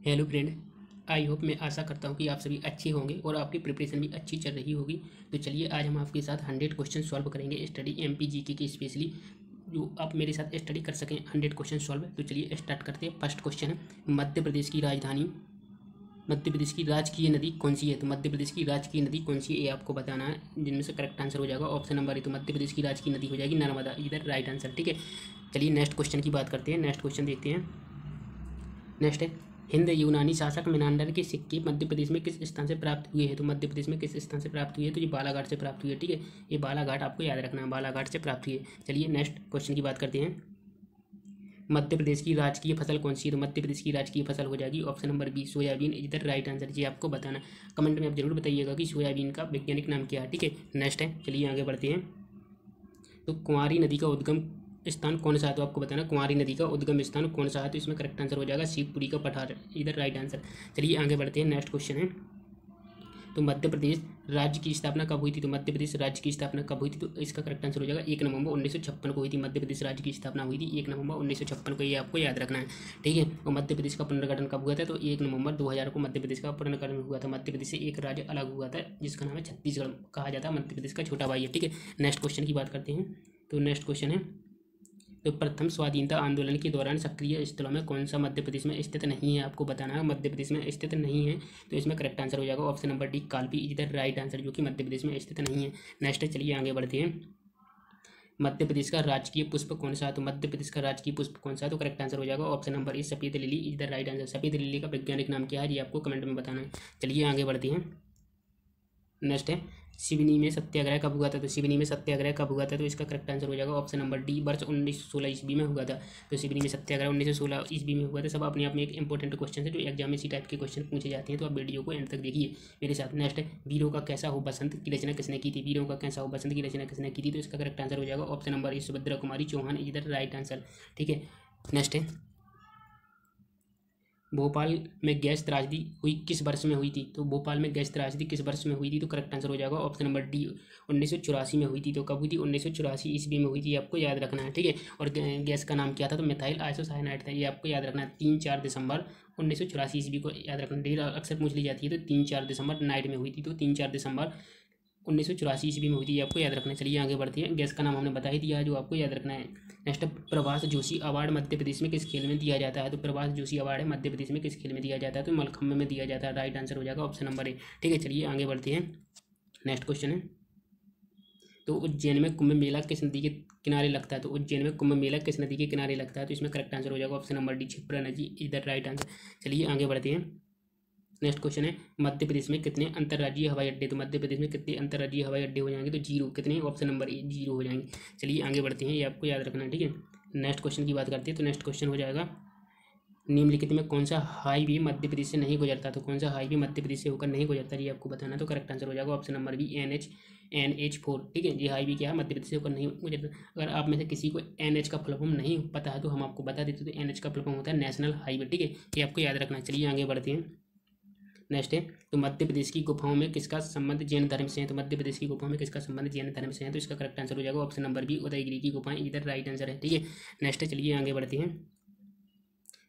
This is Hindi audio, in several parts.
हेलो फ्रेंड, आई होप मैं आशा करता हूँ कि आप सभी अच्छे होंगे और आपकी प्रिपरेशन भी अच्छी चल रही होगी। तो चलिए आज हम आपके साथ 100 क्वेश्चन सॉल्व करेंगे स्टडी MPGK की स्पेशली, जो आप मेरे साथ स्टडी कर सकें 100 क्वेश्चन सॉल्व। तो चलिए स्टार्ट करते हैं। फर्स्ट क्वेश्चन है, मध्य प्रदेश की राजकीय नदी कौन सी है? तो मध्य प्रदेश की राजकीय नदी कौन सी है ये आपको बताना है, जिनमें से करेक्ट आंसर हो जाएगा ऑप्शन नंबर ए। तो मध्य प्रदेश की राजकीय नदी हो जाएगी नर्मदा, इधर राइट आंसर। ठीक है, चलिए नेक्स्ट क्वेश्चन की बात करते हैं। नेक्स्ट क्वेश्चन देखते हैं। नेक्स्ट है, हिंद यूनानी शासक मेनांडर के सिक्के मध्य प्रदेश में किस स्थान से प्राप्त हुए हैं? तो मध्य प्रदेश में किस स्थान से प्राप्त हुए हैं? तो ये बालाघाट से प्राप्त हुए। ठीक है, ये बालाघाट आपको याद रखना है, बालाघाट से प्राप्त हुए। चलिए नेक्स्ट क्वेश्चन की बात करते हैं। मध्य प्रदेश की राजकीय फसल कौन सी है? तो मध्य प्रदेश की राजकीय फसल हो जाएगी ऑप्शन नंबर बी, सोयाबीन, इधर राइट आंसर। जी आपको बताना, कमेंट में आप जरूर बताइएगा कि सोयाबीन का वैज्ञानिक नाम क्या है। ठीक है, नेक्स्ट है, चलिए आगे बढ़ते हैं। तो कुंवारी नदी का उद्गम स्थान कौन सा है? तो आपको बताना कुंवारी नदी का उद्गम स्थान कौन सा है। तो इसमें करेक्ट आंसर हो जाएगा शिवपुरी का पठार, इधर राइट आंसर। चलिए आगे बढ़ते हैं। नेक्स्ट क्वेश्चन है, तो मध्य प्रदेश राज्य की स्थापना कब हुई थी? तो मध्य प्रदेश राज्य की स्थापना कब हुई थी? तो इसका करेक्ट आंसर हो जाएगा 1 नवंबर 1956 को हुई थी। मध्य प्रदेश राज्य की स्थापना हुई थी 1 नवंबर 1956 को, ये आपको याद रखना है। ठीक है, और मध्य प्रदेश का पुनर्गठन कब हुआ था? तो 1 नवंबर 2000 को मध्य प्रदेश का पुनर्गठन हुआ था। मध्य प्रदेश से एक राज्य अलग हुआ था जिसका नाम है छत्तीसगढ़, कहा जाता है मध्य प्रदेश का छोटा भाई है। ठीक है, नेक्स्ट क्वेश्चन की बात करते हैं। तो नेक्स्ट क्वेश्चन है, तो प्रथम स्वाधीनता आंदोलन के दौरान सक्रिय स्थलों में कौन सा मध्य प्रदेश में स्थित नहीं है? आपको बताना है मध्य प्रदेश में स्थित नहीं है। तो इसमें करेक्ट आंसर हो जाएगा ऑप्शन नंबर डी, कालपी, इधर राइट आंसर, जो कि मध्य प्रदेश में स्थित नहीं है। नेक्स्ट चलिए आगे बढ़ते हैं। मध्य प्रदेश का राजकीय पुष्प कौन सा है? तो मध्य प्रदेश का राजकीय पुष्प कौन सा है? तो करेक्ट आंसर हो जाएगा ऑप्शन नंबर ए, सफेद लिली, इधर राइट आंसर। सफेद लिली का वैज्ञानिक नाम क्या है ये आपको कमेंट में बताना है। चलिए आगे बढ़ते हैं। नेक्स्ट है, सिवनी में सत्याग्रह कब हुआ था? तो सिवनी में सत्याग्रह कब हुआ था? तो इसका करेक्ट आंसर हो जाएगा ऑप्शन नंबर डी, वर्ष 1916 ईस्वी में हुआ था। तो सिवनी में सत्याग्रह 1916 ईस्वी में हुआ था। सब अपने आप में एक इंपॉर्टेंट क्वेश्चन है, जो एग्जाम में इसी टाइप के क्वेश्चन पूछे जाते हैं, तो आप वीडियो को एंड तक देखिए मेरे साथ। नेक्स्ट है, वीरों का कैसा हो बसंत की रचना किसने की थी? वीरों का कैसा हो बसंत की रचना किसने की थी? तो इसका करेक्ट आंसर हो जाएगा option number A, Subhadra Kumari Chauhan, इधर राइट आंसर। ठीक है, नेक्स्ट है, भोपाल में गैस त्रासदी हुई किस वर्ष में हुई थी? तो भोपाल में गैस त्रासदी किस वर्ष में हुई थी? तो करेक्ट आंसर हो जाएगा ऑप्शन नंबर डी, 1984 में हुई थी। तो कब हुई थी? 1984 ईस्वी में हुई थी, आपको याद रखना है। ठीक है, और गैस का नाम क्या था? तो मिथाइल आइसोसाइनाइड था, ये आपको याद रखना है। 3-4 दिसंबर 1984 ईस्वी को याद रखना। डेट अक्सर पूछ ली जाती है, तो 3-4 दिसंबर नाइट में हुई थी। तो 3-4 दिसंबर 1984 ईस्वी में हुई थी, आपको याद रखना है। चलिए आगे बढ़ते हैं। गैस का नाम हमने बता ही दिया है, जो आपको याद रखना है। नेक्स्ट, प्रभाष जोशी अवार्ड मध्य प्रदेश में किस खेल में दिया जाता है? तो प्रभाष जोशी अवार्ड है मध्य प्रदेश में किस खेल में दिया जाता है? तो मलखम्ब में दिया जाता है, राइट आंसर हो जाएगा ऑप्शन नंबर ए। ठीक है, चलिए आगे बढ़ते हैं। नेक्स्ट क्वेश्चन है, तो उज्जैन में कुंभ मेला किस नदी के किनारे लगता है? तो उज्जैन में कुंभ मेला किस नदी के किनारे लगता है? तो इसमें करेक्ट आंसर हो जाएगा ऑप्शन नंबर डी, क्षिप्रा नदी, इधर राइट आंसर। चलिए आगे बढ़ते हैं। नेक्स्ट क्वेश्चन है, मध्य प्रदेश में कितने अंतर्राज्यीय हवाई अड्डे? तो मध्य प्रदेश में कितने अंतर्राज्यीय हवाई अड्डे हो जाएंगे? तो 0, कितने? ऑप्शन नंबर ए, 0 हो जाएंगे। चलिए आगे बढ़ते हैं, ये आपको याद रखना है। ठीक है, नेक्स्ट क्वेश्चन की बात करते हैं। तो नेक्स्ट क्वेश्चन हो जाएगा, निम्नलिखित में कौन सा हाईवे मध्य प्रदेश से नहीं गुजरता? तो कौन सा हाईवे मध्य प्रदेश से होकर नहीं गुजरता, ये आपको बताना। तो करेक्ट आंसर हो जाएगा ऑप्शन नंबर बी, NH4। ठीक है, ये हाईवे क्या है? मध्य प्रदेश से होकर नहीं गुजरता। अगर आप में से किसी को NH का फुल फॉर्म नहीं पता है तो हम आपको बता देते। तो NH का फुल फॉर्म होता है नेशनल हाईवे। ठीक है, ये आपको याद रखना है। चलिए आगे बढ़ते हैं। नेक्स्ट है, तो मध्य प्रदेश की गुफाओं में किसका संबंध जैन धर्म से है? तो मध्य प्रदेश की गुफाओं में किसका संबंध जैन धर्म से है? तो इसका करेक्ट आंसर हो जाएगा ऑप्शन नंबर बी, उदयगिरी की गुफाएं, इधर राइट आंसर है। ठीक है, नेक्स्ट चलिए आगे बढ़ते हैं।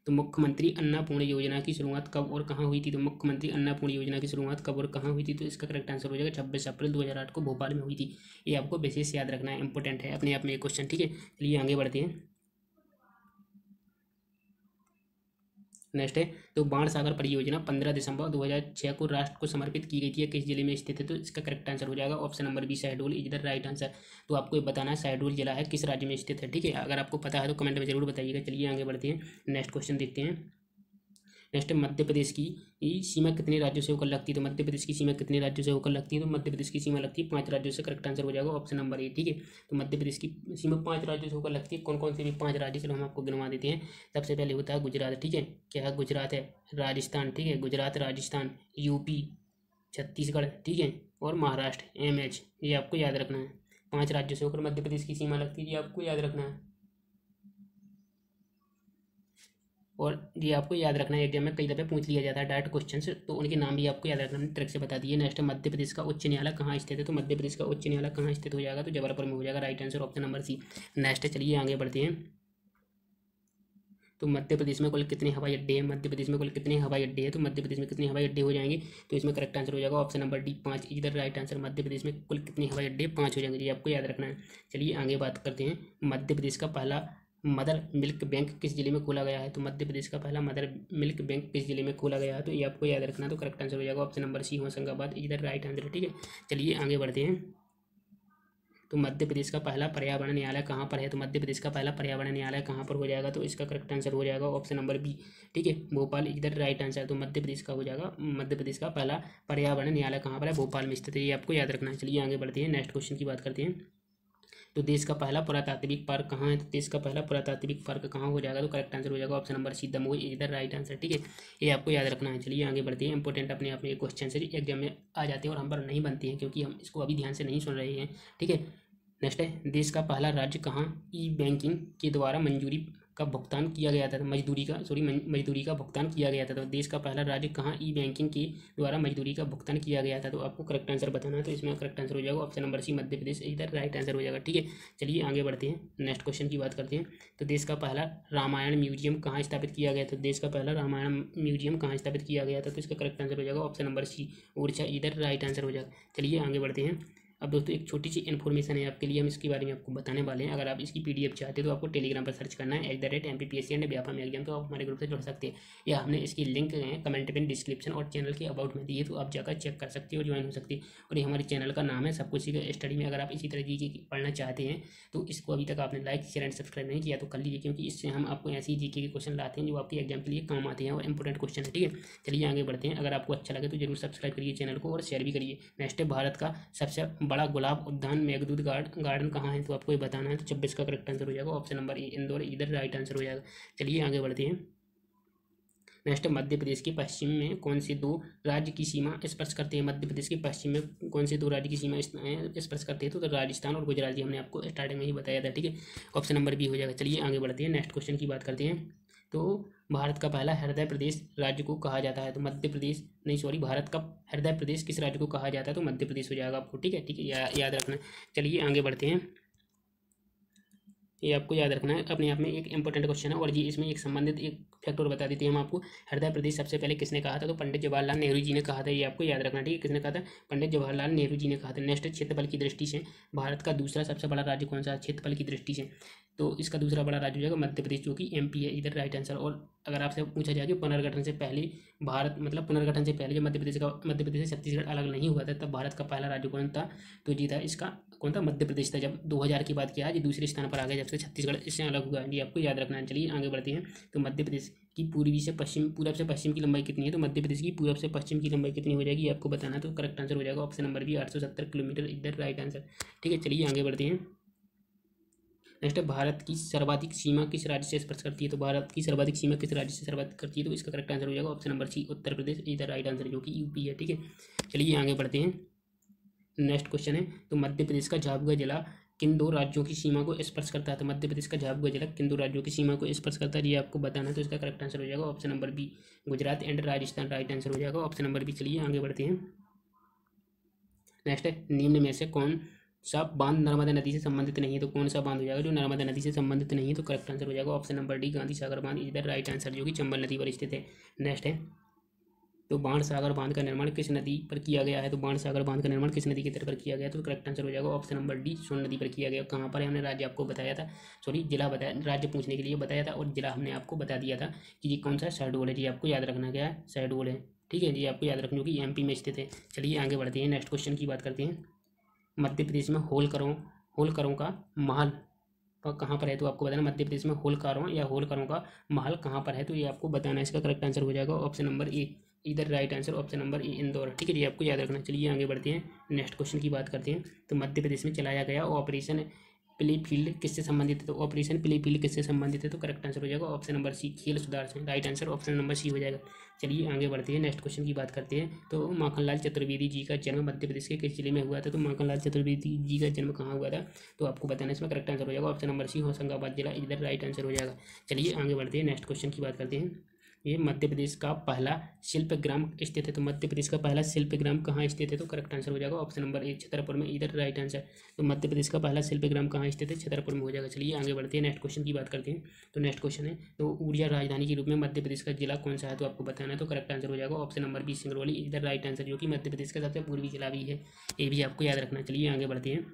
तो मुख्यमंत्री अन्नपूर्ण योजना की शुरुआत कब और कहाँ हुई थी? तो मुख्यमंत्री अन्नपूर्ण योजना की शुरुआत कब और कहाँ हुई थी? तो इसका करेक्ट आंसर हो जाएगा 26 अप्रैल 2008 को भोपाल में हुई थी। ये आपको विशेष याद रखना है, इंपॉर्टेंट है अपने आप में ये क्वेश्चन। ठीक है, चलिए आगे बढ़ते हैं। नेक्स्ट है, तो बाण सागर परियोजना 15 दिसंबर 2006 को राष्ट्र को समर्पित की गई थी, किस जिले में स्थित है? तो इसका करेक्ट आंसर हो जाएगा ऑप्शन नंबर बी, शहडोल, इधर राइट आंसर। तो आपको ये बताना है शहडोल जिला है किस राज्य में स्थित है। ठीक है, अगर आपको पता है तो कमेंट में जरूर बताइएगा। चलिए आगे बढ़ते हैं, नेक्स्ट क्वेश्चन देखते हैं। नेक्स्ट, मध्य प्रदेश की सीमा कितने राज्यों से होकर लगती है? तो मध्य प्रदेश की सीमा कितने राज्यों से होकर लगती है? तो मध्य प्रदेश की सीमा लगती है 5 राज्यों से, करेक्ट आंसर हो जाएगा ऑप्शन नंबर ए। ठीक है, तो मध्य प्रदेश की सीमा 5 राज्यों से होकर लगती है। कौन कौन से भी 5 राज्य? चलो हम आपको गिनवा देते हैं। सबसे पहले होता है गुजरात। ठीक है, क्या है? गुजरात है। राजस्थान, ठीक है, गुजरात, राजस्थान, यूपी, छत्तीसगढ़, ठीक है, और महाराष्ट्र, MH, ये आपको याद रखना है। 5 राज्यों से होकर मध्य प्रदेश की सीमा लगती है, ये आपको याद रखना है। और ये आपको याद रखना है, एग्जाम में कई दफ़े पूछ लिया जाता है डायरेक्ट क्वेश्चन से, तो उनके नाम भी आपको याद रखना, ट्रिक से बता दिए। नेक्स्ट, मध्य प्रदेश का उच्च न्यायालय कहाँ स्थित है? तो मध्य प्रदेश का उच्च न्यायालय कहाँ स्थित हो जाएगा? तो जबलपुर में हो जाएगा, right answer option number C. Next चलिए आगे बढ़ते हैं। तो मध्य प्रदेश में कुल कितने हवाई अड्डे हैं, मध्य प्रदेश में कुल कितने हवाई अड्डे हैं, तो मध्य प्रदेश में कितने हवाई अड्डे हो जाएंगे, तो इसमें करेक्ट आंसर हो जाएगा ऑप्शन नंबर डी 5, इधर राइट आंसर। मध्य प्रदेश में कुल कितने हवाई अड्डे, 5 हो जाएंगे, ये आपको याद रखना है। चलिए आगे बात करते हैं, मध्य प्रदेश का पहला मदर मिल्क बैंक किस जिले में खोला गया है, तो मध्य प्रदेश का पहला मदर मिल्क बैंक किस जिले में खोला गया है, तो ये आपको याद रखना है। तो करेक्ट आंसर हो जाएगा ऑप्शन नंबर सी, होशंगाबाद, इधर राइट आंसर है। ठीक है, चलिए आगे बढ़ते हैं। तो मध्य प्रदेश का पहला पर्यावरण न्यायालय कहाँ पर है, तो मध्य प्रदेश का पहला पर्यावरण न्यायालय कहाँ पर हो जाएगा, तो इसका करेक्ट आंसर हो जाएगा ऑप्शन नंबर बी। ठीक है, भोपाल, इधर राइट आंसर। तो मध्य प्रदेश का हो जाएगा, मध्य प्रदेश का पहला पर्यावरण न्यायालय कहाँ पर है, भोपाल में स्थित है, ये आपको याद रखना है। चलिए आगे बढ़ते हैं, नेक्स्ट क्वेश्चन की बात करते हैं। तो देश का पहला पुरातात्विक पार्क कहाँ है, तो देश का पहला पुरातात्विक पार्क कहाँ हो जाएगा, तो करेक्ट आंसर हो जाएगा ऑप्शन नंबर सी, दमोह, इधर राइट आंसर। ठीक है, ये आपको याद रखना है। चलिए आगे बढ़ते हैं, इंपॉर्टेंट अपने आप में क्वेश्चन से एग्जाम में आ जाते हैं और हम पर नहीं बनते हैं क्योंकि हम इसको अभी ध्यान से नहीं सुन रहे हैं। ठीक है, नेक्स्ट है, देश का पहला राज्य कहाँ ई बैंकिंग के द्वारा मंजूरी का भुगतान किया गया था, मजदूरी का भुगतान किया गया था, तो देश का पहला राज्य कहाँ ई बैंकिंग के द्वारा मजदूरी का भुगतान किया गया था, तो आपको करेक्ट आंसर बताना है। तो इसमें करेक्ट आंसर हो जाएगा ऑप्शन नंबर सी, मध्य प्रदेश, इधर राइट आंसर हो जाएगा। ठीक है, चलिए आगे बढ़ते हैं, नेक्स्ट क्वेश्चन की बात करते हैं। तो देश का पहला रामायण म्यूजियम कहाँ स्थापित किया गया था, तो देश का पहला रामायण म्यूजियम कहाँ स्थापित किया गया था, तो इसका करेक्ट आंसर हो जाएगा ऑप्शन नंबर सी, ओडिशा, इधर राइट आंसर हो जाएगा। चलिए आगे बढ़ते हैं। अब दोस्तों एक छोटी सी इन्फॉर्मेशन है आपके लिए, हम इसके बारे में आपको बताने वाले हैं। अगर आप इसकी पीडीएफ चाहते हैं तो आपको टेलीग्राम पर सर्च करना है @MPPSC एंड व्यापम एग्जाम, तो आप हमारे ग्रुप से जुड़ सकते हैं, या हमने इसकी लिंक कमेंट में, डिस्क्रिप्शन और चैनल के अबाउट में दी है, तो आप जाकर चेक कर सकते हैं और ज्वाइन हो सकते हैं। और ये हमारे चैनल का नाम है सब कुछ स्टडी में। अगर आप इसी तरह की पढ़ना चाहते हैं तो इसको अभी तक आपने लाइक, शेयर एंड सब्सक्राइब नहीं किया तो कर लीजिए, क्योंकि इससे हम आपको ऐसी जीके के क्वेश्चन लाते हैं जो आपके एग्जाम के लिए काम आते हैं और इंपॉर्टेंट क्वेश्चन है। ठीक है, चलिए आगे बढ़ते हैं। अगर आपको अच्छा लगे तो जरूर सब्सक्राइब करिए चैनल को और शेयर भी करिए। नेक्स्ट है, भारत का सबसे बड़ा गुलाब उद्यान मेघदूत गार्डन कहाँ है, तो आपको ये बताना है। तो 26 का करेक्ट आंसर हो जाएगा ऑप्शन नंबर ए, इंदौर, इधर राइट आंसर हो जाएगा। चलिए आगे बढ़ते हैं। नेक्स्ट, मध्य प्रदेश के पश्चिम में कौन से दो राज्य की सीमा स्पर्श करते हैं, मध्य प्रदेश के पश्चिम में कौन से दो राज्य की सीमा स्पर्श करते हैं, तो राजस्थान और गुजरात, जी हमने आपको स्टार्टिंग में ही बताया था। ठीक है, ऑप्शन नंबर बी हो जाएगा। चलिए आगे बढ़ते हैं, नेक्स्ट क्वेश्चन की बात करते हैं। तो भारत का पहला हृदय प्रदेश राज्य को कहा जाता है, तो मध्य प्रदेश नहीं, सॉरी, भारत का हृदय प्रदेश किस राज्य को कहा जाता है, तो मध्य प्रदेश हो जाएगा आपको। ठीक है, ठीक है, याद रखना है। चलिए आगे बढ़ते हैं, ये आपको याद रखना है, अपने आप में एक इंपॉर्टेंट क्वेश्चन है। और जी इसमें एक संबंधित एक फैक्ट और बता देते हैं हम आपको, हृदय प्रदेश सबसे पहले किसने कहा था, तो पंडित जवाहरलाल नेहरू जी ने कहा था, ये आपको याद रखना। ठीक है, किसने कहा था, पंडित जवाहरलाल नेहरू जी ने कहा था। नेक्स्ट, क्षेत्रफल की दृष्टि से भारत का दूसरा सबसे बड़ा राज्य कौन सा है, क्षेत्रफल की दृष्टि से, तो इसका दूसरा बड़ा राज्य हो जाएगा मध्य प्रदेश, जो कि MP है, इधर राइट आंसर। और अगर आपसे पूछा जाए कि पुनर्गठन से पहले भारत, मतलब पुनर्गठन से पहले जब मध्य प्रदेश से छत्तीसगढ़ अलग नहीं हुआ था तब भारत का पहला राज्य कौन था, तो जी था इसका कौन था, मध्य प्रदेश था। जब 2000 की बात किया, आज दूसरे स्थान पर आ गया जब से छत्तीसगढ़ इससे अलग हुआ, ये आपको याद रखना है। चलिए आगे बढ़ते हैं। तो मध्य प्रदेश की पूर्व से पश्चिम की लंबाई कितनी है, तो मध्य प्रदेश की पूर्व से पश्चिम की लंबाई कितनी हो जाएगी, ये आपको बताना। तो करेक्ट आंसर हो जाएगा ऑप्शन नंबर बी, 870 किलोमीटर, इधर राइट आंसर। ठीक है, चलिए आगे बढ़ते हैं। नेक्स्ट है, भारत की सर्वाधिक सीमा किस राज्य से स्पर्श करती है, तो भारत की सर्वाधिक सीमा किस राज्य से सर्वाधिक करती है, तो इसका करेक्ट आंसर हो जाएगा ऑप्शन नंबर सी, उत्तर प्रदेश, इधर राइट आंसर, जो कि UP है। ठीक है, चलिए आगे बढ़ते हैं। नेक्स्ट क्वेश्चन है, तो मध्य प्रदेश का झाबुआ जिला किन दो राज्यों की सीमा को स्पर्श करता है, तो मध्य प्रदेश का झाबुआ जिला किन दो राज्यों की सीमा को स्पर्श करता है, ये आपको बताना है। तो इसका करेक्ट आंसर हो जाएगा option number B, Gujarat and Rajasthan, right answer हो जाएगा ऑप्शन नंबर बी। चलिए आगे बढ़ते हैं। नेक्स्ट है, निम्न में से कौन सा बांध नर्मदा नदी से संबंधित नहीं है, तो कौन सा बांध हो जाएगा जो नर्मदा नदी से संबंधित नहीं है, तो करेक्ट आंसर हो जाएगा option number D, Gandhi Sagar बांध, इधर राइट आंसर, जो कि चंबल नदी पर स्थित है। नेक्स्ट है, तो बाणसागर बांध का निर्माण किस नदी पर किया गया है, तो बाणसागर बांध का निर्माण किस नदी के तट पर किया गया, तो करेक्ट आंसर हो जाएगा ऑप्शन नंबर डी, सोन नदी पर किया गया। कहाँ पर है, हमने राज्य आपको बताया था, सॉरी जिला बताया, राज्य पूछने के लिए बताया था और जिला हमने आपको बता दिया था कि ये कौन सा शहडोल है, जी आपको याद रखना क्या है, शहडोल है। ठीक है जी, आपको याद रखना, जो कि MP में स्थित है। चलिए आगे बढ़ते हैं, नेक्स्ट क्वेश्चन की बात करते हैं। मध्य प्रदेश में होलकरों का महल कहाँ पर है, तो आपको बताना मध्य प्रदेश में होलकरों का महल कहाँ पर है, तो ये आपको बताना है। इसका करेक्ट आंसर हो जाएगा ऑप्शन नंबर ए, इधर right answer, option number A, Indore. ठीक है जी, आपको याद रखना। चलिए आगे बढ़ते हैं, नेक्स्ट क्वेश्चन की बात करते हैं। तो मध्य प्रदेश में चलाया गया ऑपरेशन प्ले फील्ड किससे संबंधित है, तो ऑपरेशन प्ले फील्ड किससे संबंधित है, तो करेक्ट आंसर हो जाएगा ऑप्शन नंबर सी, खेल सुधार से, right answer option number C हो जाएगा। चलिए आगे बढ़ते हैं, नेक्स्ट क्वेश्चन की बात करते हैं। तो माखनलाल चतुर्वेदी जी का जन्म मध्य प्रदेश के किस जिले में हुआ था, तो माखनलाल चतुर्वेदी जी का जन्म कहाँ हुआ था, तो आपको बताना, इसमें करेक्ट आंसर हो जाएगा ऑप्शन नंबर सी, होशंगाबाद जिला, इधर राइट आंसर हो जाएगा। चलिए आगे बढ़ते हैं, नेक्स्ट क्वेश्चन की बात करते हैं। ये मध्य प्रदेश का पहला शिल्पग्राम स्थित है। तो मध्य प्रदेश का पहला शिल्पग्राम कहाँ स्थित है? तो करेक्ट आंसर हो जाएगा ऑप्शन नंबर ए छतरपुर में, इधर राइट आंसर। तो मध्य प्रदेश का पहला शिल्पग्राम कहाँ स्थित है? छतरपुर में हो जाएगा। चलिए आगे बढ़ते हैं, नेक्स्ट क्वेश्चन की बात करते हैं। तो नेक्स्ट क्वेश्चन है, तो ऊर्जा राजधानी के रूप में मध्य प्रदेश का जिला कौन सा है? तो आपको बताना है। तो करेक्ट आंसर हो जाएगा ऑप्शन नंबर बी सिंगरौली, इधर राइट आंसर, जो कि मध्य प्रदेश का सबसे पूर्वी जिला भी है, ये भी आपको याद रखना। चलिए आगे बढ़ते हैं।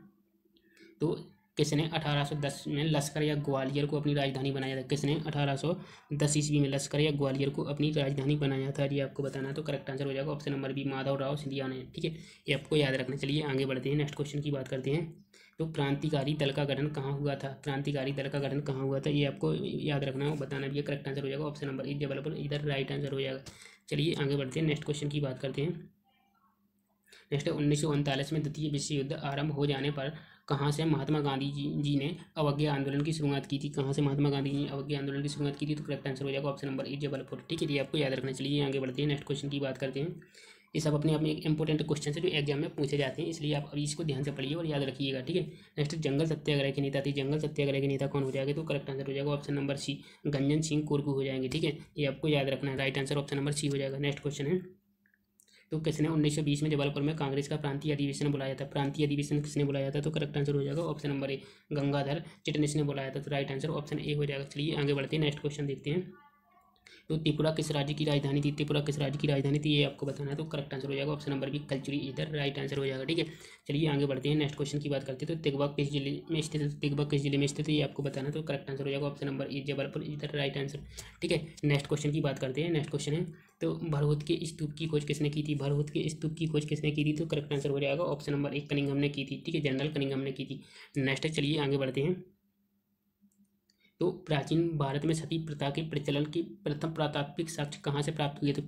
तो किसने 1810 में लश्कर या ग्वालियर को अपनी राजधानी बनाया था? किसने 1810 ईस्वी में लश्कर या ग्वालियर को अपनी राजधानी बनाया था? ये आपको बताना है। तो करेक्ट आंसर हो जाएगा option number B Madhavrao Scindia ने, ठीक है, ये आपको याद रखना। चलिए आगे बढ़ते हैं, नेक्स्ट क्वेश्चन की बात करते हैं। तो क्रांतिकारी दल का गठन कहाँ हुआ था? क्रांतिकारी दल का गठन कहाँ हुआ था, ये आपको याद रखना है, बताना भी है। करेक्ट आंसर हो जाएगा ऑप्शन नंबर ए जबलपुर, इधर राइट आंसर हो जाएगा। चलिए आगे बढ़ते हैं, नेक्स्ट क्वेश्चन की बात करते हैं। नेक्स्ट 1939 में द्वितीय विश्व युद्ध आरंभ हो जाने पर कहाँ से महात्मा गांधी जी ने अवज्ञा आंदोलन की शुरुआत की थी? कहाँ से महात्मा गांधी जी ने अवज्ञा आंदोलन की शुरुआत की थी? तो करेक्ट आंसर हो जाएगा ऑप्शन नंबर ए जबलपुर, ठीक है, ये आपको याद रखना। चलिए आगे बढ़ते हैं, नेक्स्ट क्वेश्चन की बात करते हैं। ये सब अपने आप में एक इंपॉर्टेंट क्वेश्चन है जो एग्जाम में पूछे जाते हैं, इसलिए आप अभी इसको ध्यान से पढ़िए और याद रखिएगा, ठीक है। नेक्स्ट जंगल सत्याग्रह के नेता थे, जंगल सत्याग्रह के नेता कौन हो जाएगा? तो करेक्ट आंसर हो जाएगा ऑप्शन नंबर सी गंजन सिंह कुर्कू हो जाएंगे, ठीक है, ये आपको याद रखना है। Right answer option number C हो जाएगा। नेक्स्ट क्वेश्चन है, तो किसने 1920 में जबलपुर में कांग्रेस का प्रांतीय अधिवेशन बुलाया था? प्रांतीय अधिवेशन किसने बुलाया था? तो करेक्ट आंसर हो जाएगा option number A Gangadhar Chitnis ने बुलाया था। तो राइट आंसर ऑप्शन ए हो जाएगा। चलिए आगे बढ़ते हैं, नेक्स्ट क्वेश्चन देखते हैं। तो त्रिपुरा किस राज्य की राजधानी थी? त्रिपुरा किस राज्य की राजधानी थी, ये आपको बताना है। तो करेक्ट आंसर हो जाएगा ऑप्शन नंबर बी कलचुरी, इधर राइट आंसर हो जाएगा, ठीक है। चलिए आगे बढ़ते हैं, नेक्स्ट क्वेश्चन की बात करते हैं। तो तिगवा किस जिले में स्थित है? तिगवा किस जिले में स्थित है, ये आपको बताना है। तो करेक्ट आंसर हो जाएगा ऑप्शन नंबर ए जबलपुर, इधर राइट आंसर, ठीक है। नेक्स्ट क्वेश्चन की बात करते हैं। नेक्स्ट क्वेश्चन है, तो भरहुत के स्तूप की खोज किसने की थी? भरहुत के स्तूप की खोज किसने की थी? तो करेक्ट आंसर हो जाएगा ऑप्शन नंबर एक कनिंघम ने की थी, ठीक है, जनरल कनिंघम ने की थी। नेक्स्ट चलिए आगे बढ़ते हैं। तो प्राचीन भारत में सती प्रथा के प्रचलन की प्रथम प्रातात्विक साक्ष्य कहाँ से प्राप्त हुए? तो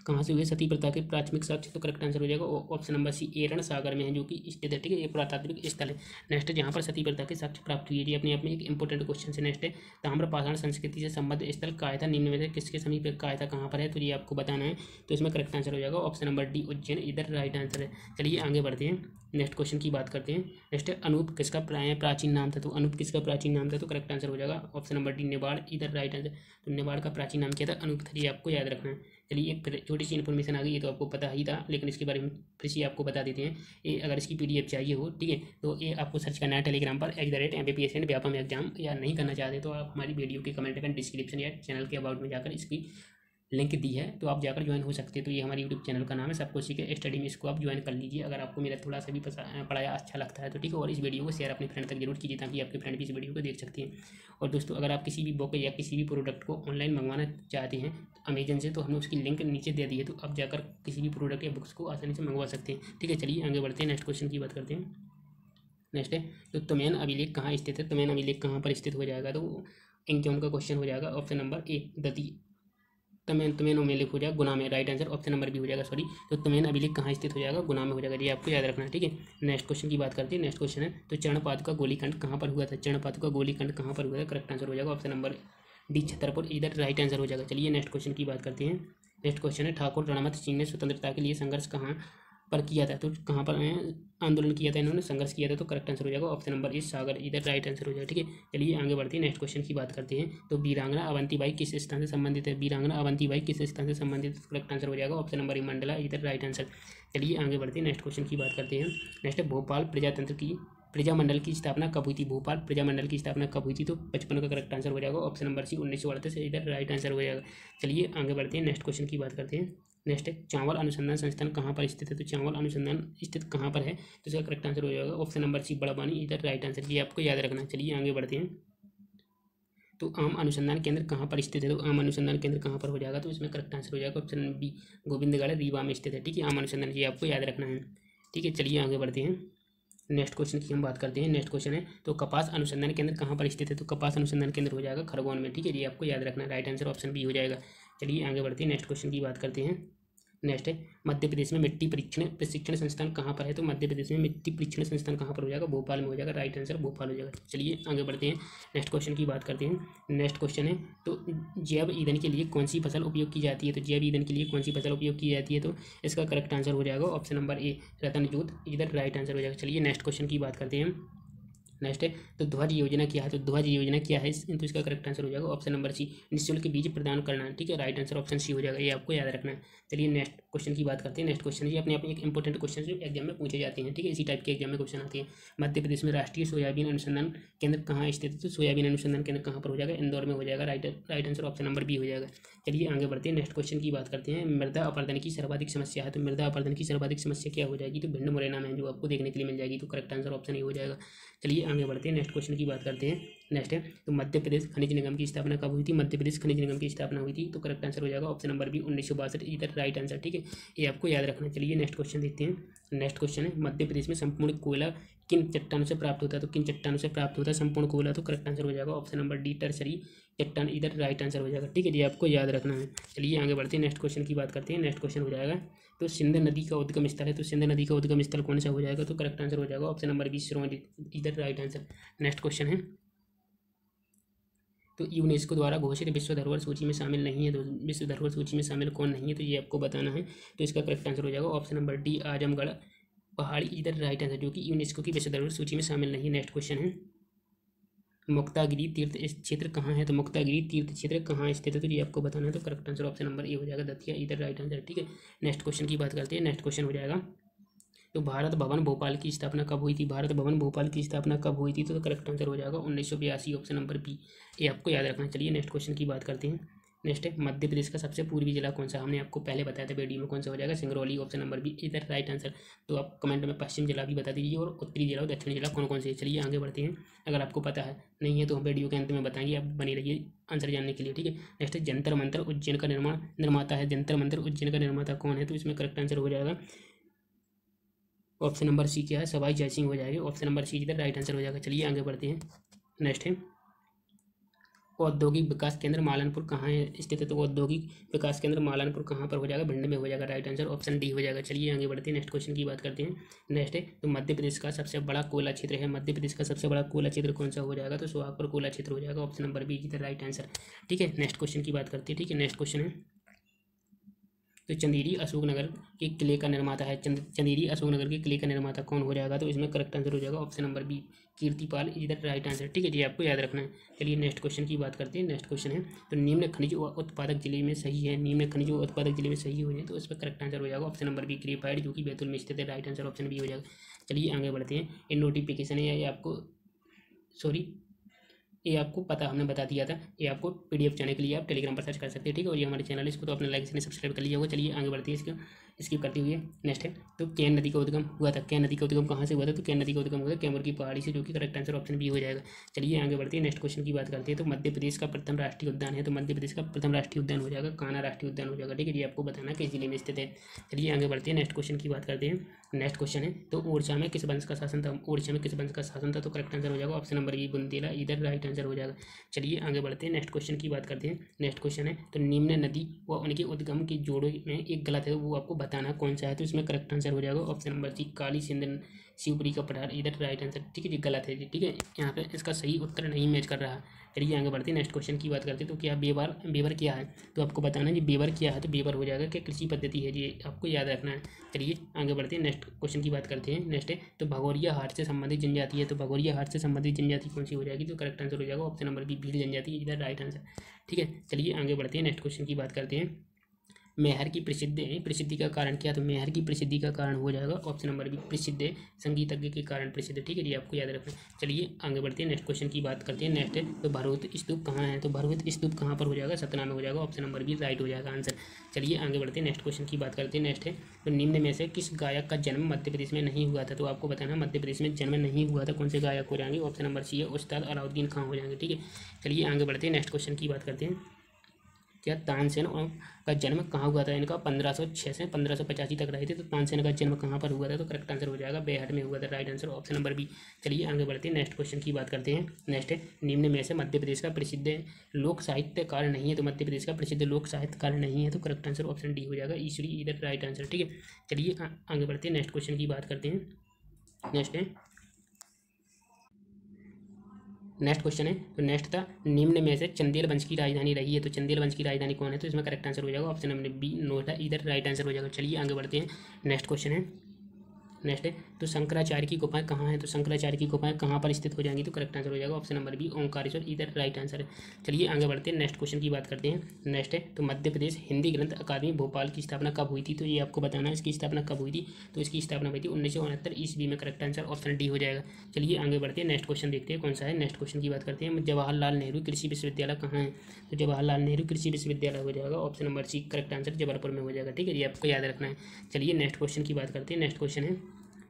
कहाँ से हुए सती प्रथा के प्राथमिक साक्ष्य? तो करेक्ट आंसर हो जाएगा ऑप्शन नंबर सी एरन सागर में है, जो कि स्थित है, ठीक है, ये प्रातात्विक स्थल है। नेक्स्ट जहाँ पर सती प्रथा के साक्ष्य प्राप्त हुई है, ये अपने आप में एक इंपॉर्टेंट क्वेश्चन है। नेक्स्ट है, ताम्रपाषाण संस्कृति से संबद्ध स्थल कायथा निम्न में से किसके समीप कायथा कहाँ पर है? तो ये आपको बताना है। तो इसमें करेक्ट आंसर हो जाएगा ऑप्शन नंबर डी उज्जैन, इधर राइट आंसर है। चलिए आगे बढ़ते हैं, नेक्स्ट क्वेश्चन की बात करते हैं। नेक्स्ट है, अनूप किसका प्राचीन नाम था? तो अनूप किसका प्राचीन नाम था? तो करेक्ट आंसर हो जाएगा ऑप्शन नंबर डी नेवाड़, इधर राइट आंसर। तो नेवाड़ का प्राचीन नाम क्या था? अनूप था, ये आपको याद रखना है। चलिए एक छोटी सी इन्फॉर्मेशन आ गई, ये तो आपको पता ही था, लेकिन इसके बारे में फिर से आपको बता देते हैं। ये अगर इसकी PDF चाहिए हो, ठीक है, तो ये आपको सर्च करना है टेलीग्राम पर @MPPS एंड व्यापम एग्जाम, या नहीं करना चाहते तो आप हमारी वीडियो के कमेंट में डिस्क्रिप्शन या चैनल के अबाउट में जाकर इसकी लिंक दी है, तो आप जाकर ज्वाइन हो सकते हैं। तो ये हमारी यूट्यूब चैनल का नाम है, सबको सीखे स्टडी में, इसको आप ज्वाइन कर लीजिए अगर आपको मेरा थोड़ा सा भी पढ़ाया अच्छा लगता है तो, ठीक है। और इस वीडियो को शेयर अपने फ्रेंड तक जरूर कीजिए, ताकि आपके फ्रेंड भी इस वीडियो को देख सकते हैं। और दोस्तों, अगर आप किसी भी बुक या किसी भी प्रोडक्ट को ऑनलाइन मंगवाना चाहते हैं अमेजन से, तो हमने उसकी लिंक नीचे दे दी है, तो आप जाकर किसी भी प्रोडक्ट या बुक्स को आसानी से मंगवा सकते हैं, ठीक है। चलिए आगे बढ़ते हैं, नेक्स्ट क्वेश्चन की बात करते हैं। नेक्स्ट है, तो तुमैन अभिलेख कहाँ स्थित है? तुमैन अभिलेख कहाँ पर स्थित हो जाएगा? तो इंक्योन का क्वेश्चन हो जाएगा ऑप्शन नंबर ए दती तुमैन अभिलेख हो जाएगा गुना में, right answer option number B हो जाएगा, सॉरी। तो तुमैन अभिलेख कहाँ स्थित हो जाएगा? गुना में हो जाएगा, ये आपको याद रखना है, ठीक है। नेक्स्ट क्वेश्चन की बात करते हैं। नेक्स्ट क्वेश्चन है, तो चरणपाद का गोलीकांड कहाँ पर हुआ था? चरणपाद का गोलीकांड कहाँ पर हुआ था? करेक्ट आंसर हो जाएगा ऑप्शन नंबर डी छतरपुर, इधर राइट आंसर हो जाएगा। चलिए नेक्स्ट क्वेश्चन की बात करते हैं। नेक्स्ट क्वेश्चन है, ठाकुर रणमत सिंह ने स्वतंत्रता के लिए संघर्ष कहाँ पर किया था? तो कहाँ पर आंदोलन किया था, इन्होंने संघर्ष किया था? तो करेक्ट आंसर हो जाएगा ऑप्शन नंबर ए सागर, इधर राइट आंसर हो जाएगा, ठीक है। चलिए आगे बढ़ते हैं, नेक्स्ट क्वेश्चन की बात करते हैं। तो वीरांगना अवंतीबाई किस स्थान से संबंधित है? वीरांगना अवंतीबाई किस स्थान से संबंधित है? करेक्ट आंसर हो जाएगा ऑप्शन नंबर ए मंडला, इधर राइट आंसर। चलिए आगे बढ़ते हैं, नेक्स्ट क्वेश्चन की बात करते हैं। नेक्स्ट भोपाल प्रजामंडल की स्थापना कब हुई थी? भोपाल प्रजामंडल की स्थापना कब हुई थी? तो 55 का करेक्ट आंसर हो जाएगा ऑप्शन नंबर सी 1938, इधर राइट आंसर हो जाएगा। चलिए आगे बढ़ते हैं, नेक्स्ट क्वेश्चन की बात करते हैं। नेक्स्ट है, चावल अनुसंधान संस्थान कहाँ पर स्थित है? तो चावल अनुसंधान स्थित कहाँ पर है? तो इसका करेक्ट आंसर हो जाएगा ऑप्शन नंबर सी बड़वानी, इधर राइट आंसर, ये आपको याद रखना। चलिए आगे बढ़ते हैं। तो आम अनुसंधान केंद्र कहाँ पर स्थित है? तो आम अनुसंधान केंद्र कहाँ पर हो जाएगा? तो इसमें करेक्ट आंसर हो जाएगा ऑप्शन बी गोविंदगढ़ रीवा में स्थित है, ठीक है। आम अनुसंधान, ये आपको याद रखना है, ठीक है। चलिए आगे बढ़ते हैं, नेक्स्ट क्वेश्चन की हम बात करते हैं। नेक्स्ट क्वेश्चन है, तो कपास अनुसंधान केंद्र कहाँ पर स्थित है? तो कपास अनुसंधान केंद्र हो जाएगा खरगोन में, ठीक है, ये आपको याद रखना है, राइट आंसर ऑप्शन बी हो जाएगा। चलिए आगे बढ़ते हैं, नेक्स्ट क्वेश्चन की बात करते हैं। नेक्स्ट है, मध्य प्रदेश में मिट्टी प्रशिक्षण संस्थान कहाँ पर है? तो मध्य प्रदेश में मिट्टी परीक्षण संस्थान कहाँ पर हो जाएगा? भोपाल में हो जाएगा, राइट आंसर भोपाल हो जाएगा। चलिए आगे बढ़ते हैं, नेक्स्ट क्वेश्चन की बात करते हैं। नेक्स्ट क्वेश्चन है, तो जैव ईंधन के लिए कौन सी फसल उपयोग की जाती है? तो जैव ईंधन के लिए कौन सी फसल उपयोग की जाती है? तो इसका करेक्ट आंसर हो जाएगा ऑप्शन नंबर ए रतनजोत, इधर राइट आंसर हो जाएगा। चलिए नेक्स्ट क्वेश्चन की बात करते हैं। नेक्स्ट है तो ध्वज योजना क्या है, तो ध्वज योजना क्या है, तो इसका करेक्ट आंसर हो जाएगा ऑप्शन नंबर सी, निःशुल्क बीज प्रदान करना। ठीक है, राइट आंसर ऑप्शन सी हो जाएगा, ये आपको याद रखना है। चलिए नेक्स्ट क्वेश्चन की बात करते हैं। नेक्स्ट क्वेश्चन ये अपने आप में एक इंपॉर्टेंट क्वेश्चन जो एग्जाम में पूछे जाते हैं। ठीक है, इसी टाइप के एग्जाम में क्वेश्चन आते हैं। मध्य प्रदेश में राष्ट्रीय सोयाबीन अनुसंधान केंद्र कहाँ स्थित है, तो सोयाबीन अनुसंधान केंद्र कहाँ पर हो जाएगा, इंदौर में हो जाएगा। Right answer option number B हो जाएगा। चलिए आगे बढ़ते हैं, नेक्स्ट क्वेश्चन की बात करते हैं। मृदा अपरदन की सर्वाधिक समस्या है, तो मृदा अपरदन की सर्वाधिक समस्या क्या हो जाएगी, तो भिंड मुरैना में जो आपको देखने के लिए मिल जाएगी, तो करेक्ट आंसर ऑप्शन ए हो जाएगा। चलिए आगे बढ़ते हैं, नेक्स्ट क्वेश्चन की बात करते हैं। नेक्स्ट है तो मध्य प्रदेश खनिज निगम की स्थापना कब हुई थी, मध्य प्रदेश खनिज निगम की स्थापना हुई थी, तो करेक्ट आंसर हो जाएगा ऑप्शन नंबर बी 1962, इधर राइट आंसर। ठीक है, ये आपको याद रखना है। चलिए नेक्स्ट क्वेश्चन देखते हैं। नेक्स्ट क्वेश्चन है मध्य प्रदेश में संपूर्ण कोयला किन चट्टानों से प्राप्त होता है, तो किन चट्टानों से प्राप्त होता है संपूर्ण कोयला, तो करेक्ट आंसर हो जाएगा ऑप्शन नंबर डी टर्सरी चट्टान, इधर राइट आंसर हो जाएगा। ठीक है, ये आपको याद रखना है। चलिए आगे बढ़ते हैं, नेक्स्ट क्वेश्चन की बात करते हैं। नेक्स्ट क्वेश्चन हो जाएगा तो सिंध नदी का उद्गम स्थल है, तो सिंध नदी का उद्गम स्थल कौन सा हो जाएगा, तो करेक्ट आंसर हो जाएगा ऑप्शन नंबर बी श्रोमणी, इधर राइट आंसर। नेक्स्ट क्वेश्चन है तो यूनेस्को द्वारा घोषित विश्व धरोहर सूची में शामिल नहीं है, तो विश्व धरोहर सूची में शामिल कौन नहीं है, तो ये आपको बताना है। तो इसका करेक्ट आंसर हो जाएगा ऑप्शन नंबर डी आजमगढ़ पहाड़ी, इधर राइट आंसर, जो कि यूनेस्को की विश्व धरोहर सूची में शामिल नहीं है। नेक्स्ट क्वेश्चन है मुक्तागिरी तीर्थ क्षेत्र कहाँ है, तो मुक्तागिरी तीर्थ क्षेत्र कहाँ स्थित है, तो ये आपको बताना है। तो correct answer option number A हो जाएगा दतिया, इधर राइट आंसर। ठीक है, नेक्स्ट क्वेश्चन की बात करते हैं। नेक्स्ट क्वेश्चन हो जाएगा तो भारत भवन भोपाल की स्थापना कब हुई थी, भारत भवन भोपाल की स्थापना कब हुई थी, तो करेक्ट आंसर हो जाएगा 1982, ऑप्शन नंबर बी, ये आपको याद रखना। चलिए नेक्स्ट क्वेश्चन की बात करते हैं। नेक्स्ट है मध्य प्रदेश का सबसे पूर्वी जिला कौन सा, हमने आपको पहले बताया था वीडियो में, कौन सा हो जाएगा, सिंगरौली, ऑप्शन नंबर बी, इधर राइट आंसर। तो आप कमेंट में पश्चिम जिला भी बता दीजिए और उत्तरी जिला और दक्षिणी जिला कौन कौन से है। चलिए आगे बढ़ते हैं, अगर आपको पता है नहीं है तो हम वीडियो के अंत में बताएंगे, आप बने रहिए आंसर जानने के लिए। ठीक है, नेक्स्ट है जंतर मंतर उज्जैन का निर्माता है, जंतर मंतर उज्जैन का निर्माता कौन है, तो इसमें करेक्ट आंसर हो जाएगा ऑप्शन नंबर सी क्या है, सवाई जय सिंह हो जाएगा, ऑप्शन नंबर सी इधर राइट आंसर हो जाएगा। चलिए आगे बढ़ते हैं। नेक्स्ट है औद्योगिक विकास केंद्र मालनपुर कहाँ है स्थित है, तो औद्योगिक विकास केंद्र मालनपुर कहाँ पर हो जाएगा, भिंड में हो जाएगा, राइट आंसर ऑप्शन डी हो जाएगा। चलिए आगे बढ़ते हैं, नेक्स्ट क्वेश्चन की बात करते हैं। नेक्स्ट है तो मध्य प्रदेश का सबसे बड़ा कोयला क्षेत्र है, मध्य प्रदेश का सबसे बड़ा कोयला क्षेत्र कौन सा हो जाएगा, तो सोहागपुर कोयला क्षेत्र हो जाएगा, ऑप्शन नंबर बी इधर राइट आंसर। ठीक है, नेक्स्ट क्वेश्चन की बात करते हैं। ठीक है, नेक्स्ट क्वेश्चन है तो चंदेरी अशोकनगर के किले का निर्माता है, चंदेरी अशोकनगर के किले का निर्माता कौन हो जाएगा, तो इसमें करेक्ट आंसर हो जाएगा ऑप्शन नंबर बी कीर्तिपाल, इधर राइट आंसर। ठीक है, ये आपको याद रखना है। चलिए नेक्स्ट क्वेश्चन की बात करते हैं। नेक्स्ट क्वेश्चन है तो निम्न खनिज व उत्पादक जिले में सही है, निम्न खनिज व उत्पादक जिले में सही हो जाए तो इस पर करेक्ट आंसर हो जाएगा ऑप्शन नंबर बी ग्रेफाइट, जो कि बैतूल में स्थित है, राइट आंसर ऑप्शन बी हो जाएगा। चलिए आगे बढ़ते हैं। ये नोटिफिकेशन है, ये आपको ये आपको पता हमने बता दिया था, ये आपको पीडीएफ चाहने के लिए आप टेलीग्राम पर सर्च कर सकते हैं। ठीक है, और ये हमारे चैनल है, इसको तो अपने लाइक से सब्सक्राइब कर लिया होगा। चलिए आगे बढ़ते हैं, इसको स्किप करते हुए। नेक्स्ट है तो केन नदी का उद्गम हुआ था, केन नदी का उद्गम कहाँ से हुआ था, तो केन नदी का उद्गम हुआ था कैमूर की पहाड़ी से, जो कि करेक्ट आंसर ऑप्शन बी हो जाएगा। चलिए आगे बढ़ते हैं, नेक्स्ट क्वेश्चन की बात करते हैं। तो मध्य प्रदेश का प्रथम राष्ट्रीय उद्यान है, तो मध्य प्रदेश का प्रथम राष्ट्रीय उद्यान हो जाएगा कान्हा राष्ट्रीय उद्यान हो जाएगा। ठीक है, ये आपको बताना किस जिले में स्थित है। चलिए आगे बढ़ते हैं, नेक्स्ट क्वेश्चन की बात करते हैं। नेक्स्ट क्वेश्चन है तो ओडिशा में किस वंश का शासन था, ओडिशा में किस वंश का शासन था, तो करेक्ट आंसर हो जाएगा ऑप्शन नंबर बी बुंदेला, इधर राइट आंसर हो जाएगा। चलिए आगे बढ़ते हैं, नेक्स्ट क्वेश्चन की बात करते हैं। नेक्स्ट क्वेश्चन है तो निम्न नदी व उनके उद्गम के जोड़ों में एक गलत है, वो आपको बताना कौन सा है, तो इसमें करेक्ट आंसर हो जाएगा ऑप्शन नंबर सी काली सिंध शिवपुरी का पठार, इधर राइट आंसर। ठीक है, ये गलत है जी। ठीक है, यहाँ पे इसका सही उत्तर नहीं मैच कर रहा। चलिए आगे बढ़ते हैं, नेक्स्ट क्वेश्चन की बात करते हैं। तो क्या बेवर क्या है, तो आपको बताना जी बेवर क्या है, तो बेवर हो जाएगा क्या कृषि पद्धति है, ये आपको याद रखना है। चलिए आगे बढ़ते हैं, नेक्स्ट क्वेश्चन की बात करते हैं। नेक्स्ट है तो भगोरिया हाट से संबंधित जनजाति है, तो भगोरिया हाट से संबंधित जनजाति कौन सी हो जाएगी, तो करेक्ट आंसर हो जाएगा ऑप्शन नंबर बी भील जनजाति, इधर राइट आंसर। ठीक है, चलिए आगे बढ़ते हैं, नेक्स्ट क्वेश्चन की बात करते हैं। मेहर की प्रसिद्धि का कारण क्या, तो मेहर की प्रसिद्धि का कारण हो जाएगा ऑप्शन नंबर बी प्रसिद्ध संगीतज्ञ के कारण प्रसिद्ध। ठीक है, ये आपको याद रखना है। चलिए आगे बढ़ते हैं, नेक्स्ट क्वेश्चन की बात करते हैं। नेक्स्ट है तो भरहुत स्तूप कहाँ है, तो भरहुत स्तूप कहाँ पर हो जाएगा, सतना में हो जाएगा, ऑप्शन नंबर बी राइट हो जाएगा आंसर। चलिए आगे बढ़ते हैं, नेक्स्ट क्वेश्चन की बात करते हैं। नेक्स्ट है तो निम्न में से किस गायक का जन्म मध्य प्रदेश में नहीं हुआ था, तो आपको बताना मध्य प्रदेश में जन्म नहीं हुआ था, कौन से गायक हो जाएंगे, ऑप्शन नंबर सी है उस्ताद अलाउद्दीन खां हो जाएंगे। ठीक है, चलिए आगे बढ़ते हैं, नेक्स्ट क्वेश्चन की बात करते हैं। क्या तानसेन का जन्म कहाँ हुआ था, इनका 1506 से 1585 तक रहे थे, तो तानसेन का जन्म कहाँ पर हुआ था, तो करेक्ट आंसर हो जाएगा बेहट में हुआ था, right answer option number B. चलिए आगे बढ़ते हैं, नेक्स्ट क्वेश्चन की बात करते हैं। नेक्स्ट है निम्न में से मध्य प्रदेश का प्रसिद्ध लोक साहित्यकार नहीं है, तो मध्य प्रदेश का प्रसिद्ध लोक साहित्यकार नहीं है, तो करेक्ट आंसर ऑप्शन डी हो जाएगा ईश्वरी, इधर राइट आंसर। ठीक है, चलिए आगे बढ़ते हैं, नेक्स्ट क्वेश्चन की बात करते हैं। नेक्स्ट है नेक्स्ट क्वेश्चन है तो नेक्स्ट था निम्न में से चंदेल वंश की राजधानी रही है, तो चंदेल वंश की राजधानी कौन है, तो इसमें करेक्ट आंसर हो जाएगा ऑप्शन नंबर बी नोएडा, इधर राइट आंसर हो जाएगा। चलिए आगे बढ़ते हैं, नेक्स्ट क्वेश्चन है नेक्स्ट है तो शंकराचार्य की गुफाएं कहाँ हैं, तो शंकराचार्य की गुफाएं कहाँ पर स्थित हो जाएंगी, तो करेक्ट आंसर हो जाएगा ऑप्शन नंबर बी ओंकारेश्वर, इधर राइट आंसर है। चलिए आगे बढ़ते हैं, नेक्स्ट क्वेश्चन की बात करते हैं। नेक्स्ट है तो मध्य प्रदेश हिंदी ग्रंथ अकादमी भोपाल की स्थापना कब हुई थी, तो ये आपको बताना है इसकी स्थापना कब हुई थी। तो इसकी स्थापना हुई थी 1969 ईस्वी में, करेक्ट आंसर ऑप्शन डी हो जाएगा। चलिए आगे बढ़ते हैं, नेक्स्ट क्वेश्चन देखते हैं कौन सा है। नेक्स्ट क्वेश्चन की बात करते हैं, जवाहरलाल नेहरू कृषि विश्वविद्यालय कहाँ है, तो जवाहरलाल नेहरू कृषि विश्वविद्यालय हो जाएगा option number C, correct answer Jabalpur में हो जाएगा। ठीक है, ये आपको याद रखना है। चलिए नेक्स्ट क्वेश्चन की बात करते हैं। नेक्स्ट क्वेश्चन है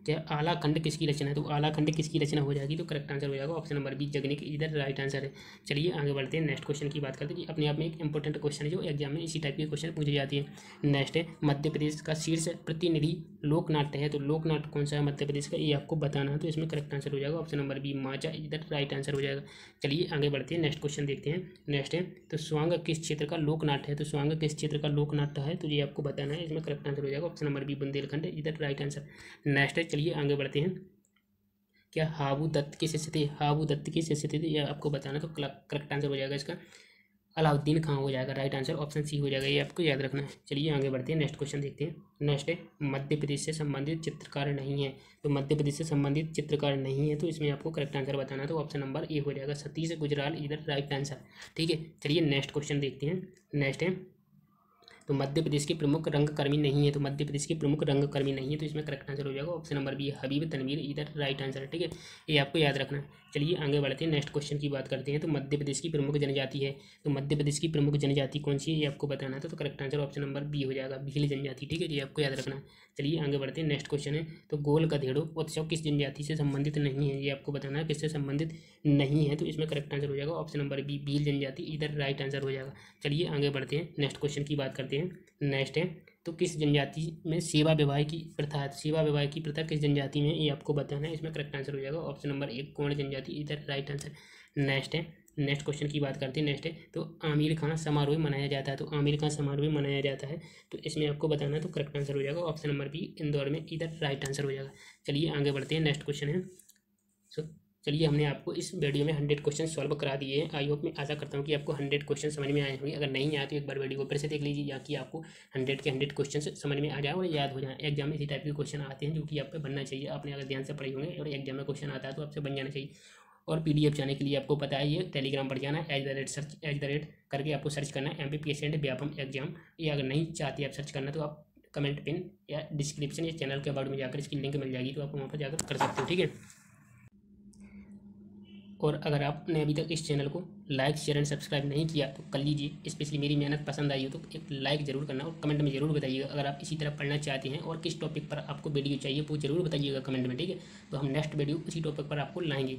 क्या आला खंड किसकी रचना है, तो आला खंड किसकी रचना हो जाएगी, तो करेक्ट आंसर हो जाएगा ऑप्शन नंबर बी जगनिक, इधर राइट आंसर है। चलिए आगे बढ़ते हैं, नेक्स्ट क्वेश्चन की बात करते हैं। अपने आप में एक इंपॉर्टेंट क्वेश्चन है जो एग्जाम में इसी टाइप के क्वेश्चन पूछी जाती है। नेक्स्ट है मध्य प्रदेश का शीर्ष प्रतिनिधि लोक नाट्य है, तो लोक नाट्य कौन सा है मध्य प्रदेश का, ये आपको बताना है। तो इसमें करेक्ट आंसर हो जाएगा ऑप्शन नंबर बी माचा, इधर राइट आंसर हो जाएगा। चलिए आगे बढ़ते हैं, नेक्स्ट क्वेश्चन देखते हैं। नेक्स्ट है तो स्वांग किस क्षेत्र का लोक नाट्य है, तो स्वांग किस क्षेत्र का लोक नाट्य है, तो ये आपको बताना है। इसमें करेक्ट आंसर हो जाएगा ऑप्शन नंबर बी बुंदेलखंड, इधर राइट आंसर। नेक्स्ट है चलिए आगे बढ़ते हैं, क्या हाबू दत्त के शिष्य थे, हाबू दत्त के शिष्य थे, ये आपको बताना। तो करेक्ट आंसर हो जाएगा इसका अलाउद्दीन खां हो जाएगा, राइट आंसर ऑप्शन सी हो जाएगा, ये आपको याद रखना है। चलिए आगे बढ़ते हैं, नेक्स्ट क्वेश्चन देखते हैं। नेक्स्ट है मध्य प्रदेश से संबंधित चित्रकार नहीं है, तो मध्य प्रदेश से संबंधित चित्रकार नहीं है, तो इसमें आपको करेक्ट आंसर बताना। तो ऑप्शन नंबर ए हो जाएगा सतीश गुजराल, इधर राइट आंसर। ठीक है, चलिए नेक्स्ट क्वेश्चन देखते हैं। नेक्स्ट है तो मध्य प्रदेश के प्रमुख रंगकर्मी नहीं है, तो मध्य प्रदेश के प्रमुख रंगकर्मी नहीं है, तो इसमें करेक्ट आंसर हो जाएगा option number B Habib Tanvir, इधर राइट आंसर है। ठीक है, ये आपको याद रखना है। चलिए आगे बढ़ते हैं, नेक्स्ट क्वेश्चन की बात करते हैं। तो मध्य प्रदेश की प्रमुख जनजाति है, तो मध्य प्रदेश की प्रमुख जनजाति कौन सी है, ये आपको बताना था। तो correct answer option number B हो जाएगा भील जनजाति। ठीक है, ये आपको याद रखना है। चलिए आगे बढ़ते हैं, नेक्स्ट क्वेश्चन है तो गोल गधेड़ो उत्सव किस जनजाति से संबंधित नहीं है, ये आपको बताना है किससे संबंधित नहीं है, तो इसमें करेक्ट आंसर हो जाएगा ऑप्शन नंबर बी भील जनजाति, इधर राइट आंसर हो जाएगा। चलिए आगे बढ़ते हैं, नेक्स्ट क्वेश्चन की बात करते हैं। नेक्स्ट है तो किस जनजाति में सेवा विवाह की प्रथा है, सेवा विवाह की प्रथा किस जनजाति में, ये आपको बताना है। इसमें करेक्ट आंसर हो जाएगा ऑप्शन नंबर एक कोण जनजाति, इधर राइट आंसर। नेक्स्ट है नेक्स्ट क्वेश्चन की बात करते हैं। नेक्स्ट है तो आमिर खां समारोह मनाया जाता है, तो आमिर खां समारोह मनाया जाता है, तो इसमें आपको बताना है। तो करेक्ट आंसर हो जाएगा ऑप्शन नंबर बी इंदौर में, इधर राइट आंसर हो जाएगा। चलिए आगे बढ़ते हैं, नेक्स्ट क्वेश्चन है चलिए हमने आपको इस वीडियो में 100 क्वेश्चन सॉल्व करा दिए हैं। आई होप मैं आशा करता हूँ कि आपको 100 क्वेश्चन समझ में आए होंगे। अगर नहीं आए तो एक बार वीडियो को फिर से देख लीजिए, या कि आपको 100 के 100 क्वेश्चन समझ में आ जाए और याद हो जाए। एग्जाम में इसी टाइप के क्वेश्चन आते हैं जो कि आप पे बनना चाहिए। आपने अगर ध्यान से पढ़े होंगे और एग्जाम में क्वेश्चन आता है तो आपसे बन जाना चाहिए। और PDF जाने के लिए आपको पता है ये टेलीग्राम पर जाना है, @ करके आपको सर्च करना है MPPSC व्यापम एग्जाम। ये अगर नहीं चाहते आप सर्च करना तो आप कमेंट पिन या डिस्क्रिप्शन या चैनल के अबाउट में जाकर इसकी लिंक मिल जाएगी, तो आप वहाँ पर जाकर कर सकते हो। ठीक है, और अगर आपने अभी तक इस चैनल को लाइक शेयर एंड सब्सक्राइब नहीं किया तो कर लीजिए। स्पेशली मेरी मेहनत पसंद आई हो तो एक लाइक जरूर करना और कमेंट में जरूर बताइएगा अगर आप इसी तरह पढ़ना चाहते हैं और किस टॉपिक पर आपको वीडियो चाहिए वो जरूर बताइएगा कमेंट में। ठीक है, तो हम नेक्स्ट वीडियो उसी टॉपिक पर आपको लाएंगे।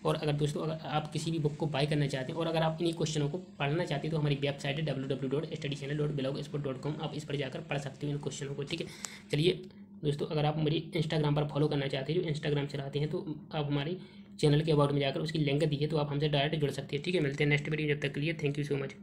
और अगर दोस्तों अगर आप किसी भी बुक को बाय करना चाहते हैं और अगर आप इन्हीं क्वेश्चनों को पढ़ना चाहते हैं तो हमारी वेबसाइट है www.studychannel.blogspot.com, आप इस पर जाकर पढ़ सकते हो इन क्वेश्चनों को। ठीक है, चलिए दोस्तों अगर आप मुझे इंस्टाग्राम पर फॉलो करना चाहते हैं, जो इंस्टाग्राम चलाते हैं, तो आप हमारे चैनल के अबाउट में जाकर उसकी लिंक दी है तो आप हमसे डायरेक्ट जुड़ सकते हैं। ठीक है, मिलते हैं नेक्स्ट वीडियो, जब तक के लिए थैंक यू सो मच।